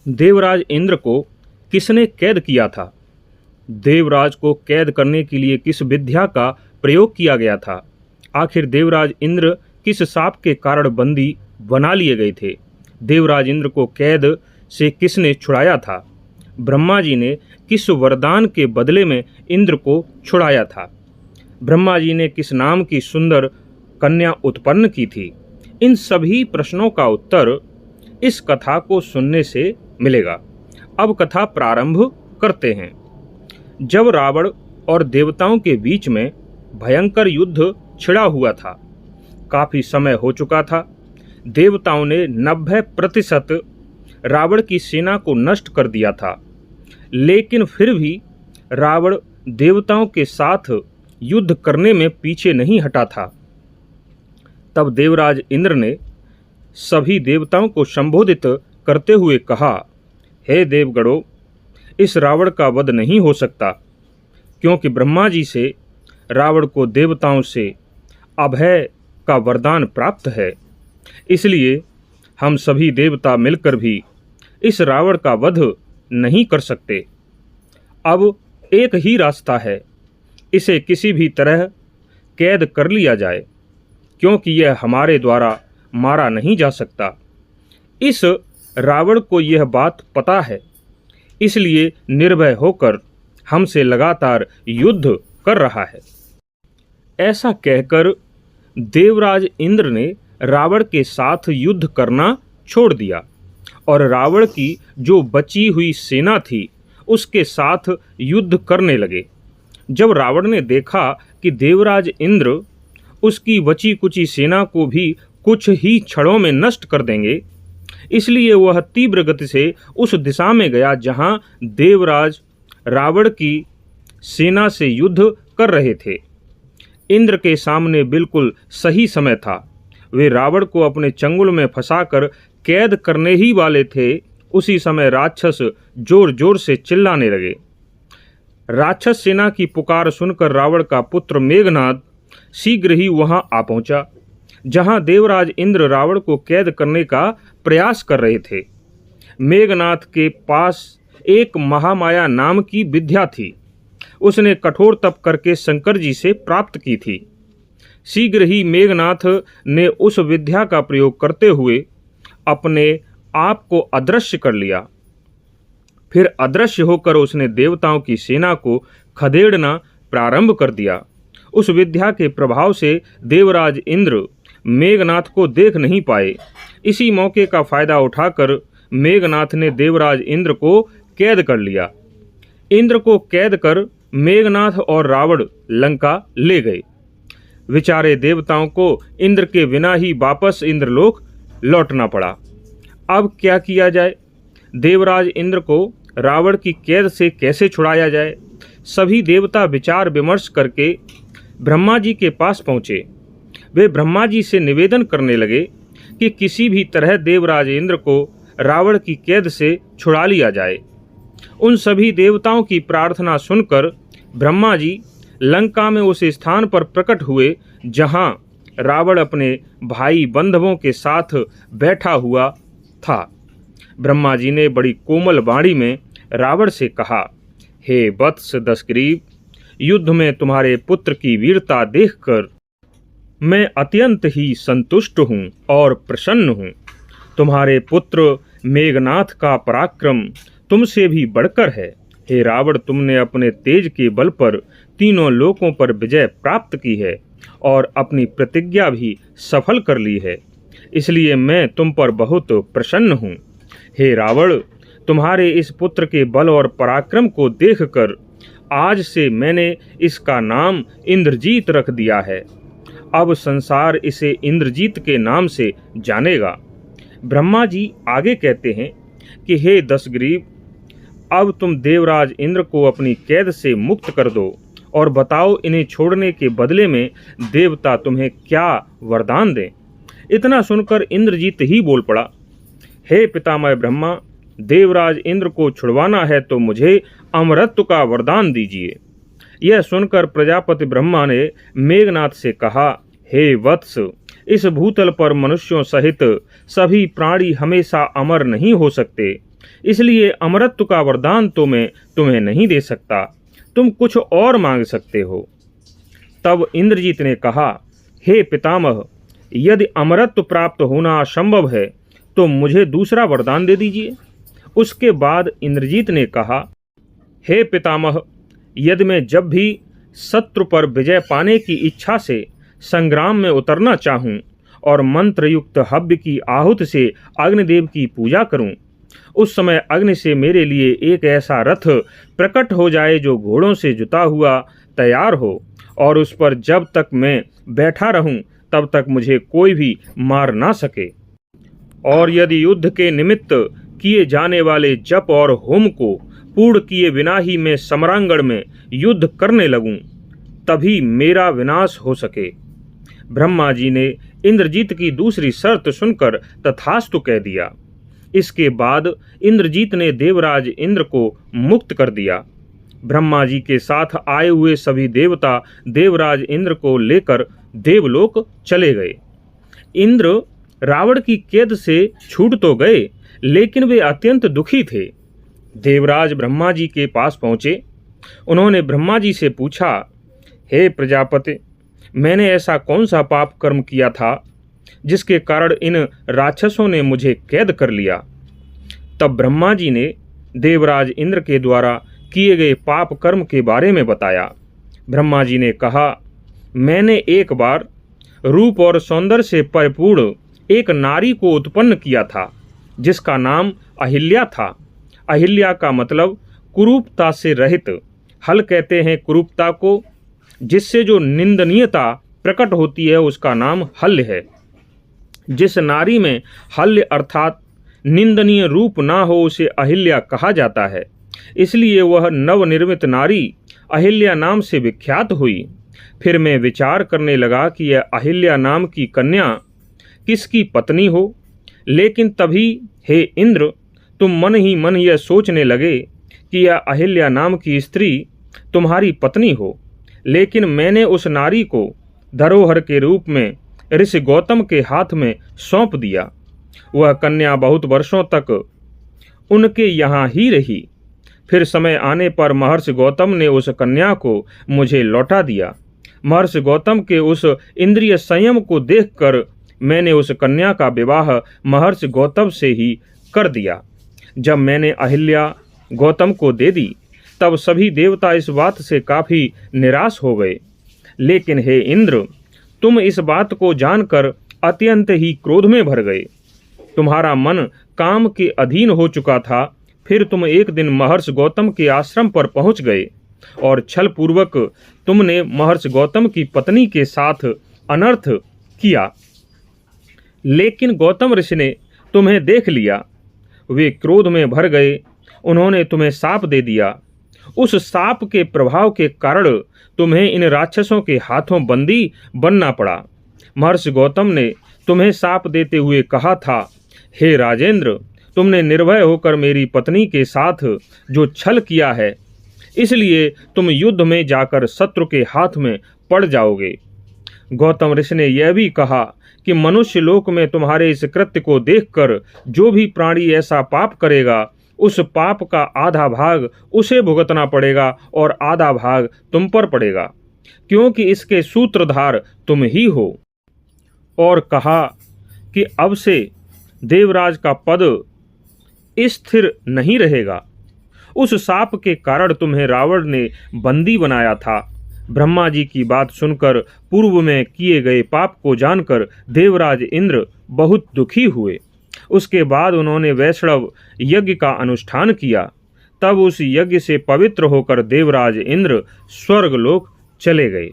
देवराज इंद्र को किसने कैद किया था? देवराज को कैद करने के लिए किस विद्या का प्रयोग किया गया था? आखिर देवराज इंद्र किस शाप के कारण बंदी बना लिए गए थे? देवराज इंद्र को कैद से किसने छुड़ाया था? ब्रह्मा जी ने किस वरदान के बदले में इंद्र को छुड़ाया था? ब्रह्मा जी ने किस नाम की सुंदर कन्या उत्पन्न की थी? इन सभी प्रश्नों का उत्तर इस कथा को सुनने से मिलेगा। अब कथा प्रारंभ करते हैं। जब रावण और देवताओं के बीच में भयंकर युद्ध छिड़ा हुआ था, काफी समय हो चुका था। देवताओं ने 90% रावण की सेना को नष्ट कर दिया था, लेकिन फिर भी रावण देवताओं के साथ युद्ध करने में पीछे नहीं हटा था। तब देवराज इंद्र ने सभी देवताओं को संबोधित करते हुए कहा, हे देवगणों, इस रावण का वध नहीं हो सकता, क्योंकि ब्रह्मा जी से रावण को देवताओं से अभय का वरदान प्राप्त है। इसलिए हम सभी देवता मिलकर भी इस रावण का वध नहीं कर सकते। अब एक ही रास्ता है, इसे किसी भी तरह कैद कर लिया जाए, क्योंकि यह हमारे द्वारा मारा नहीं जा सकता। इस रावण को यह बात पता है, इसलिए निर्भय होकर हमसे लगातार युद्ध कर रहा है। ऐसा कहकर देवराज इंद्र ने रावण के साथ युद्ध करना छोड़ दिया और रावण की जो बची हुई सेना थी उसके साथ युद्ध करने लगे। जब रावण ने देखा कि देवराज इंद्र उसकी बची कुची सेना को भी कुछ ही क्षणों में नष्ट कर देंगे, इसलिए वह तीव्र गति से उस दिशा में गया जहां देवराज रावण की सेना से युद्ध कर रहे थे। इंद्र के सामने बिल्कुल सही समय था। वे रावण को अपने चंगुल में फंसाकर कैद करने ही वाले थे। उसी समय राक्षस जोर जोर से चिल्लाने लगे। राक्षस सेना की पुकार सुनकर रावण का पुत्र मेघनाद शीघ्र ही वहां आ पहुंचा, जहां देवराज इंद्र रावण को कैद करने का प्रयास कर रहे थे। मेघनाथ के पास एक महामाया नाम की विद्या थी। उसने कठोर तप करके शंकर जी से प्राप्त की थी। शीघ्र ही मेघनाथ ने उस विद्या का प्रयोग करते हुए अपने आप को अदृश्य कर लिया। फिर अदृश्य होकर उसने देवताओं की सेना को खदेड़ना प्रारंभ कर दिया। उस विद्या के प्रभाव से देवराज इंद्र मेघनाथ को देख नहीं पाए। इसी मौके का फायदा उठाकर मेघनाथ ने देवराज इंद्र को कैद कर लिया। इंद्र को कैद कर मेघनाथ और रावण लंका ले गए। विचारे देवताओं को इंद्र के बिना ही वापस इंद्रलोक लौटना पड़ा। अब क्या किया जाए? देवराज इंद्र को रावण की कैद से कैसे छुड़ाया जाए? सभी देवता विचार विमर्श करके ब्रह्मा जी के पास पहुँचे। वे ब्रह्मा जी से निवेदन करने लगे कि किसी भी तरह देवराज इंद्र को रावण की कैद से छुड़ा लिया जाए। उन सभी देवताओं की प्रार्थना सुनकर ब्रह्मा जी लंका में उस स्थान पर प्रकट हुए जहां रावण अपने भाई बंधवों के साथ बैठा हुआ था। ब्रह्मा जी ने बड़ी कोमल वाणी में रावण से कहा, हे वत्स दशग्रीव, युद्ध में तुम्हारे पुत्र की वीरता देखकर मैं अत्यंत ही संतुष्ट हूँ और प्रसन्न हूँ। तुम्हारे पुत्र मेघनाथ का पराक्रम तुमसे भी बढ़कर है। हे रावण, तुमने अपने तेज के बल पर तीनों लोकों पर विजय प्राप्त की है और अपनी प्रतिज्ञा भी सफल कर ली है, इसलिए मैं तुम पर बहुत प्रसन्न हूँ। हे रावण, तुम्हारे इस पुत्र के बल और पराक्रम को देखकर आज से मैंने इसका नाम इंद्रजीत रख दिया है। अब संसार इसे इंद्रजीत के नाम से जानेगा। ब्रह्मा जी आगे कहते हैं कि हे दशग्रीव, अब तुम देवराज इंद्र को अपनी कैद से मुक्त कर दो और बताओ इन्हें छोड़ने के बदले में देवता तुम्हें क्या वरदान दें। इतना सुनकर इंद्रजीत ही बोल पड़ा, हे पितामह ब्रह्मा, देवराज इंद्र को छुड़वाना है तो मुझे अमरत्व का वरदान दीजिए। यह सुनकर प्रजापति ब्रह्मा ने मेघनाथ से कहा, हे वत्स, इस भूतल पर मनुष्यों सहित सभी प्राणी हमेशा अमर नहीं हो सकते। इसलिए अमरत्व का वरदान तो मैं तुम्हें नहीं दे सकता, तुम कुछ और मांग सकते हो। तब इंद्रजीत ने कहा, हे पितामह, यदि अमरत्व प्राप्त होना असंभव है तो मुझे दूसरा वरदान दे दीजिए। उसके बाद इंद्रजीत ने कहा, हे पितामह, यदि मैं जब भी शत्रु पर विजय पाने की इच्छा से संग्राम में उतरना चाहूं और मंत्रयुक्त हव्य की आहुति से अग्निदेव की पूजा करूं, उस समय अग्नि से मेरे लिए एक ऐसा रथ प्रकट हो जाए जो घोड़ों से जुता हुआ तैयार हो, और उस पर जब तक मैं बैठा रहूं तब तक मुझे कोई भी मार ना सके। और यदि युद्ध के निमित्त किए जाने वाले जप और होम को पूर्ण किए बिना ही मैं समरांगण में युद्ध करने लगूं, तभी मेरा विनाश हो सके। ब्रह्मा जी ने इंद्रजीत की दूसरी शर्त सुनकर तथास्तु कह दिया। इसके बाद इंद्रजीत ने देवराज इंद्र को मुक्त कर दिया। ब्रह्मा जी के साथ आए हुए सभी देवता देवराज इंद्र को लेकर देवलोक चले गए। इंद्र रावण की कैद से छूट तो गए, लेकिन वे अत्यंत दुखी थे। देवराज ब्रह्मा जी के पास पहुँचे। उन्होंने ब्रह्मा जी से पूछा, हे प्रजापति, मैंने ऐसा कौन सा पाप कर्म किया था जिसके कारण इन राक्षसों ने मुझे कैद कर लिया। तब ब्रह्मा जी ने देवराज इंद्र के द्वारा किए गए पाप कर्म के बारे में बताया। ब्रह्मा जी ने कहा, मैंने एक बार रूप और सौंदर्य से परिपूर्ण एक नारी को उत्पन्न किया था जिसका नाम अहिल्या था। अहिल्या का मतलब कुरूपता से रहित। हल कहते हैं कुरूपता को, जिससे जो निंदनीयता प्रकट होती है उसका नाम हल्य है। जिस नारी में हल्य अर्थात निंदनीय रूप ना हो उसे अहिल्या कहा जाता है। इसलिए वह नवनिर्मित नारी अहिल्या नाम से विख्यात हुई। फिर मैं विचार करने लगा कि यह अहिल्या नाम की कन्या किसकी पत्नी हो, लेकिन तभी हे इंद्र, तुम मन ही मन यह सोचने लगे कि यह अहिल्या नाम की स्त्री तुम्हारी पत्नी हो। लेकिन मैंने उस नारी को धरोहर के रूप में ऋषि गौतम के हाथ में सौंप दिया। वह कन्या बहुत वर्षों तक उनके यहाँ ही रही। फिर समय आने पर महर्षि गौतम ने उस कन्या को मुझे लौटा दिया। महर्षि गौतम के उस इंद्रिय संयम को देखकर मैंने उस कन्या का विवाह महर्षि गौतम से ही कर दिया। जब मैंने अहिल्या गौतम को दे दी तब सभी देवता इस बात से काफ़ी निराश हो गए। लेकिन हे इंद्र, तुम इस बात को जानकर अत्यंत ही क्रोध में भर गए। तुम्हारा मन काम के अधीन हो चुका था। फिर तुम एक दिन महर्षि गौतम के आश्रम पर पहुंच गए और छल पूर्वक तुमने महर्षि गौतम की पत्नी के साथ अनर्थ किया। लेकिन गौतम ऋषि ने तुम्हें देख लिया। वे क्रोध में भर गए। उन्होंने तुम्हें शाप दे दिया। उस शाप के प्रभाव के कारण तुम्हें इन राक्षसों के हाथों बंदी बनना पड़ा। महर्षि गौतम ने तुम्हें शाप देते हुए कहा था, हे राजेंद्र, तुमने निर्भय होकर मेरी पत्नी के साथ जो छल किया है, इसलिए तुम युद्ध में जाकर शत्रु के हाथ में पड़ जाओगे। गौतम ऋषि ने यह भी कहा कि मनुष्य लोक में तुम्हारे इस कृत्य को देखकर जो भी प्राणी ऐसा पाप करेगा उस पाप का आधा भाग उसे भुगतना पड़ेगा और आधा भाग तुम पर पड़ेगा, क्योंकि इसके सूत्रधार तुम ही हो। और कहा कि अब से देवराज का पद स्थिर नहीं रहेगा। उस शाप के कारण तुम्हें रावण ने बंदी बनाया था। ब्रह्मा जी की बात सुनकर पूर्व में किए गए पाप को जानकर देवराज इंद्र बहुत दुखी हुए। उसके बाद उन्होंने वैष्णव यज्ञ का अनुष्ठान किया। तब उस यज्ञ से पवित्र होकर देवराज इंद्र स्वर्गलोक चले गए।